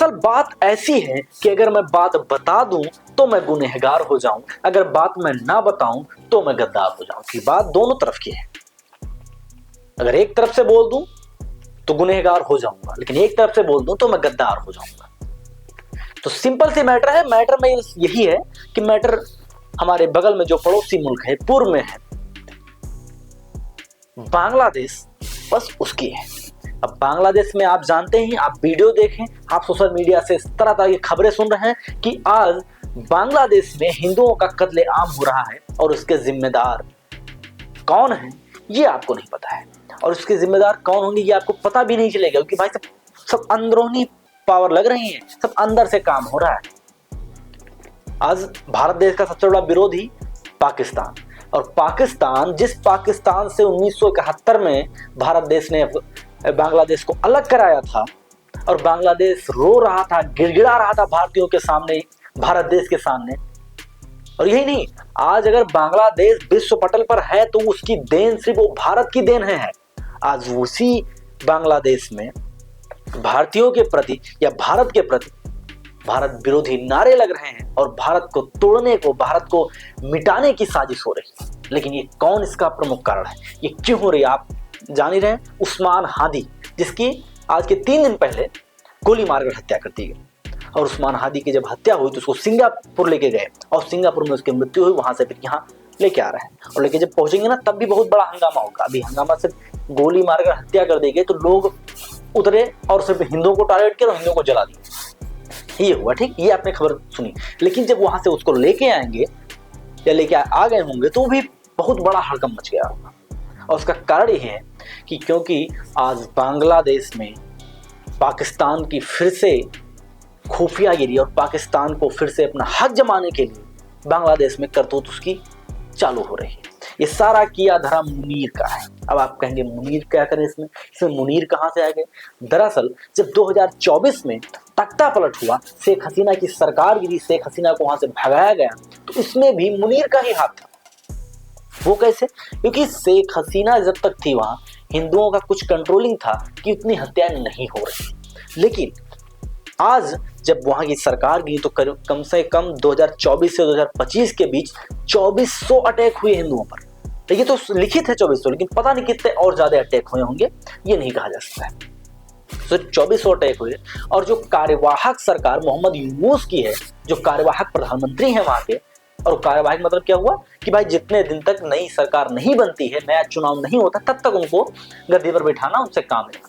दरअसल बात ऐसी है कि अगर मैं बात बता दूं तो मैं गुनहगार हो जाऊं, अगर बात मैं ना बताऊं तो मैं गद्दार हो जाऊं। कि बात दोनों तरफ की है। अगर एक तरफ से बोल दूं तो गुनहगार हो जाऊंगा, लेकिन एक तरफ से बोल दूं तो मैं गद्दार हो जाऊंगा। तो सिंपल सी मैटर है। मैटर में यही है कि मैटर हमारे बगल में जो पड़ोसी मुल्क है, पूर्व में है बांग्लादेश, बस उसकी है। अब बांग्लादेश में आप जानते हैं, आप वीडियो देखें, आप सोशल मीडिया से तरह तरह की खबरें सुन रहे हैं कि आज बांग्लादेश में हिंदुओं का कत्लेआम हो रहा है और उसके जिम्मेदार कौन है ये आपको नहीं पता है। और उसके जिम्मेदार कौन होंगे ये आपको पता भी नहीं चलेगा, क्योंकि भाई सब अंदरूनी पावर लग रही है, सब अंदर से काम हो रहा है। आज भारत देश का सबसे बड़ा विरोधी पाकिस्तान, और पाकिस्तान, जिस पाकिस्तान से 1971 में भारत देश ने बांग्लादेश को अलग कराया था और बांग्लादेश रो रहा था, गिड़गिड़ा रहा था भारतीयों के सामने, भारत देश के सामने। और यही नहीं, आज अगर बांग्लादेश विश्व पटल पर है तो उसकी देन सिर्फ वो भारत की देन है। आज उसी बांग्लादेश में भारतीयों के प्रति या भारत के प्रति भारत विरोधी नारे लग रहे हैं और भारत को तोड़ने को, भारत को मिटाने की साजिश हो रही है। लेकिन ये कौन इसका प्रमुख कारण है, ये क्यों हो रही है, आप जान ही रहे हैं। उस्मान हादी, जिसकी आज के 3 दिन पहले गोली मारकर हत्या कर दी गई, और उस्मान हादी की जब हत्या हुई तो उसको सिंगापुर लेके गए और सिंगापुर में उसकी मृत्यु हुई। वहां से फिर यहाँ लेके आ रहे हैं और लेके जब पहुंचेंगे ना तब भी बहुत बड़ा हंगामा होगा। अभी हंगामा सिर्फ गोली मारकर हत्या कर दी गई तो लोग उतरे और सिर्फ हिंदुओं को टारगेट किया और हिंदुओं को जला दिया, ये हुआ। ठीक, ये आपने खबर सुनी। लेकिन जब वहां से उसको लेके आएंगे या लेके आ गए होंगे तो भी बहुत बड़ा हड़कंप मच गया होगा। और उसका कारण यह है कि क्योंकि आज बांग्लादेश में पाकिस्तान की फिर से खुफियागिरी और पाकिस्तान को फिर से अपना हक जमाने के लिए बांग्लादेश में करतूत उसकी चालू हो रही है। ये सारा किया धरा मुनीर का है। अब आप कहेंगे मुनीर क्या करें इसमें मुनीर कहां से आ गए। दरअसल जब 2024 में तख्ता पलट हुआ, शेख हसीना की सरकार गिरी, शेख हसीना को वहां से भगाया गया, तो इसमें भी मुनीर का ही हाथ था। वो कैसे? क्योंकि शेख हसीना जब तक थी वहां हिंदुओं का कुछ कंट्रोलिंग था कि उतनी हत्याएं नहीं हो रही। लेकिन आज जब वहां की सरकार गिरी तो कम से कम 2024 से 2025 के बीच 2400 अटैक हुए हिंदुओं पर। तो ये तो लिखित है 2400, लेकिन पता नहीं कितने और ज्यादा अटैक हुए होंगे, ये नहीं कहा जा सकता है। तो 2400 अटैक हुए। और जो कार्यवाहक सरकार मोहम्मद यूनूस की है, जो कार्यवाहक प्रधानमंत्री है वहां के, और कार्यवाहक मतलब क्या हुआ कि भाई जितने दिन तक नई सरकार नहीं बनती है, नया चुनाव नहीं होता, तब तक उनको गद्दी पर बैठाना उनसे काम है।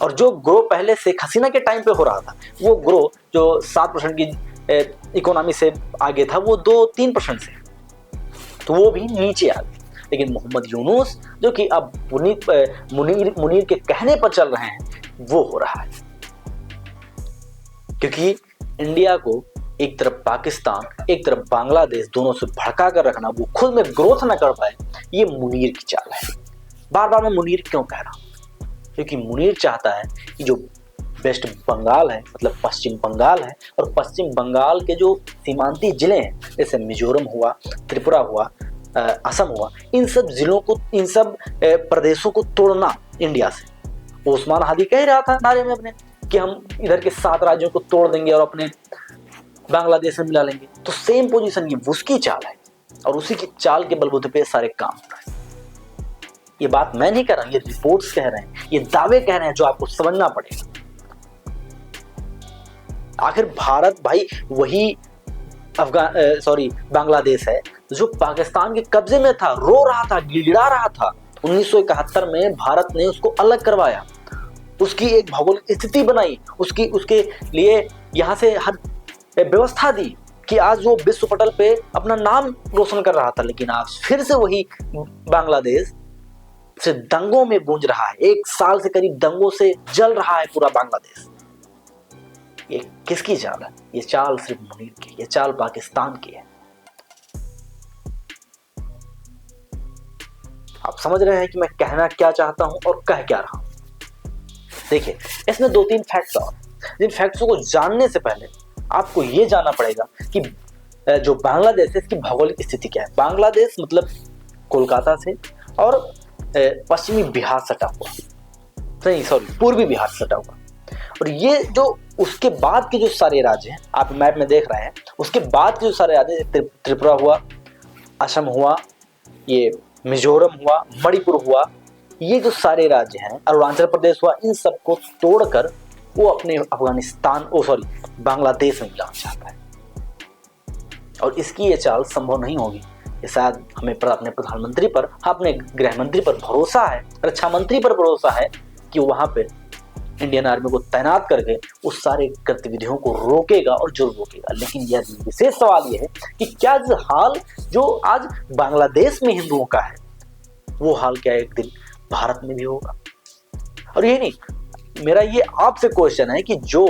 और जो ग्रो पहले शेख हसीना के टाइम पे हो रहा था, वो ग्रो जो 7% की इकोनॉमी से आगे था, वो 2-3% से, तो वो भी नीचे आ गई। लेकिन मोहम्मद यूनूस जो कि अब मुनीर के कहने पर चल रहे हैं, वो हो रहा है। क्योंकि इंडिया को एक तरफ पाकिस्तान, एक तरफ बांग्लादेश, दोनों से भड़का कर रखना, वो खुद में ग्रोथ ना कर पाए, ये मुनीर की चाल है। बार बार मैं मुनीर क्यों कह रहा हूं? क्योंकि मुनीर चाहता है कि जो वेस्ट बंगाल है, मतलब पश्चिम बंगाल है, और पश्चिम बंगाल के जो सीमांती जिले हैं, जैसे मिजोरम हुआ, त्रिपुरा हुआ, असम हुआ, इन सब जिलों को, इन सब प्रदेशों को तोड़ना इंडिया से। उस्मान हादी कह रहा था नारे में अपने कि हम इधर के 7 राज्यों को तोड़ देंगे और अपने बांग्लादेश में मिला लेंगे। तो सेम पोजीशन ये उसकी चाल है, और उसी की चाल के बलबूते पे सारे काम हो रहे हैं। ये बात मैं नहीं कह रहा, ये रिपोर्ट्स कह रहे हैं, ये दावे कह रहे हैं, जो आपको समझना पड़ेगा। आखिर भारत भाई वही बांग्लादेश है जो पाकिस्तान के कब्जे में था, रो रहा था, गिड़गिड़ा रहा था। 1971 में भारत ने उसको अलग करवाया, उसकी एक भौगोलिक स्थिति बनाई, उसके लिए यहाँ से हर व्यवस्था दी कि आज वो विश्व पटल पे अपना नाम रोशन कर रहा था। लेकिन आज फिर से वही बांग्लादेश से दंगों में गूंज रहा है। 1 साल से करीब दंगों से जल रहा है पूरा बांग्लादेश। ये किसकी चाल है? ये चाल सिर्फ मुनीर की, ये चाल पाकिस्तान की है। आप समझ रहे हैं कि मैं कहना क्या चाहता हूं और कह क्या रहा हूं। देखिए, इसमें 2-3 फैक्ट्स और, जिन फैक्ट्सों को जानने से पहले आपको ये जानना पड़ेगा कि जो बांग्लादेश है इसकी भौगोलिक स्थिति क्या है। बांग्लादेश मतलब कोलकाता से और पश्चिमी बिहार सटा हुआ, पूर्वी बिहार सटा हुआ। और ये जो उसके बाद के जो सारे राज्य हैं, आप मैप में देख रहे हैं, उसके बाद के जो सारे राज्य, त्रिपुरा हुआ, असम हुआ, ये मिजोरम हुआ, मणिपुर हुआ, ये जो सारे राज्य हैं, अरुणाचल प्रदेश हुआ, इन सबको तोड़कर वो अपने बांग्लादेश में मिलाना चाहता है। और इसकी ये चाल संभव नहीं होगी। ये शायद हमें अपने प्रधानमंत्री पर, अपने गृह मंत्री पर भरोसा है, रक्षा मंत्री पर भरोसा है कि वहां पे इंडियन आर्मी को तैनात करके उस सारे गतिविधियों को रोकेगा और जरूर रोकेगा। लेकिन यह विशेष सवाल यह है कि क्या जो हाल जो आज बांग्लादेश में हिंदुओं का है, वो हाल क्या एक दिन भारत में भी होगा? और ये नहीं, मेरा ये आपसे क्वेश्चन है कि जो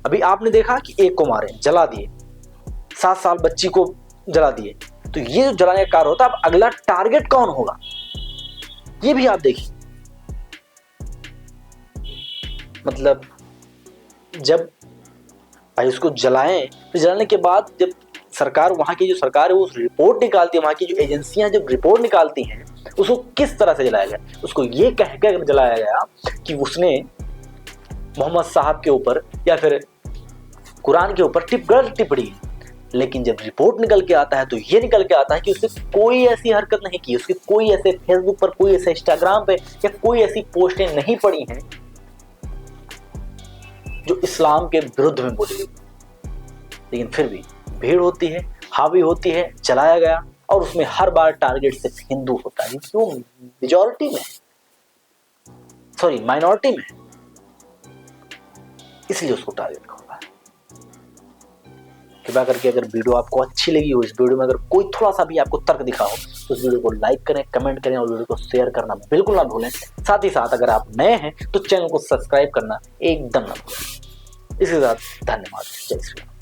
अभी आपने देखा कि एक को मारे, जला दिए, 7 साल बच्ची को जला दिए, तो ये जो जलाने का कार्य होता है, अब अगला टारगेट कौन होगा ये भी आप देखिए। मतलब जब भाई उसको जलाएं, तो जलाने के बाद जब सरकार, वहां की जो सरकार है वो रिपोर्ट निकालती है, वहां की जो एजेंसियां जब रिपोर्ट निकालती हैं, उसको किस तरह से जलाया गया? उसको ये कहकर जलाया गया कि उसने मोहम्मद साहब के ऊपर या फिर कुरान के ऊपर गलत टिप्पणी। लेकिन जब रिपोर्ट निकल के आता है तो ये निकल के आता है कि उसने कोई ऐसी हरकत नहीं की, उसकी कोई ऐसे फेसबुक पर, कोई ऐसे इंस्टाग्राम पे या कोई ऐसी पोस्टें नहीं पड़ी हैं जो इस्लाम के विरुद्ध में बोली गई। लेकिन फिर भी भीड़ होती है, हावी होती है, जलाया गया, और उसमें हर बार टारगेट सिर्फ हिंदू होता है, क्यों? मेजॉरिटी में, सॉरी माइनॉरिटी में, इसलिए उसको टारगेट होगा। कृपया करके अगर वीडियो आपको अच्छी लगी हो, इस वीडियो में अगर कोई थोड़ा सा भी आपको तर्क दिखा हो, तो इस वीडियो को लाइक करें, कमेंट करें और वीडियो को शेयर करना बिल्कुल ना भूलें। साथ ही साथ अगर आप नए हैं तो चैनल को सब्सक्राइब करना एकदम ना भूलें। इसके साथ धन्यवाद। जय श्री राम।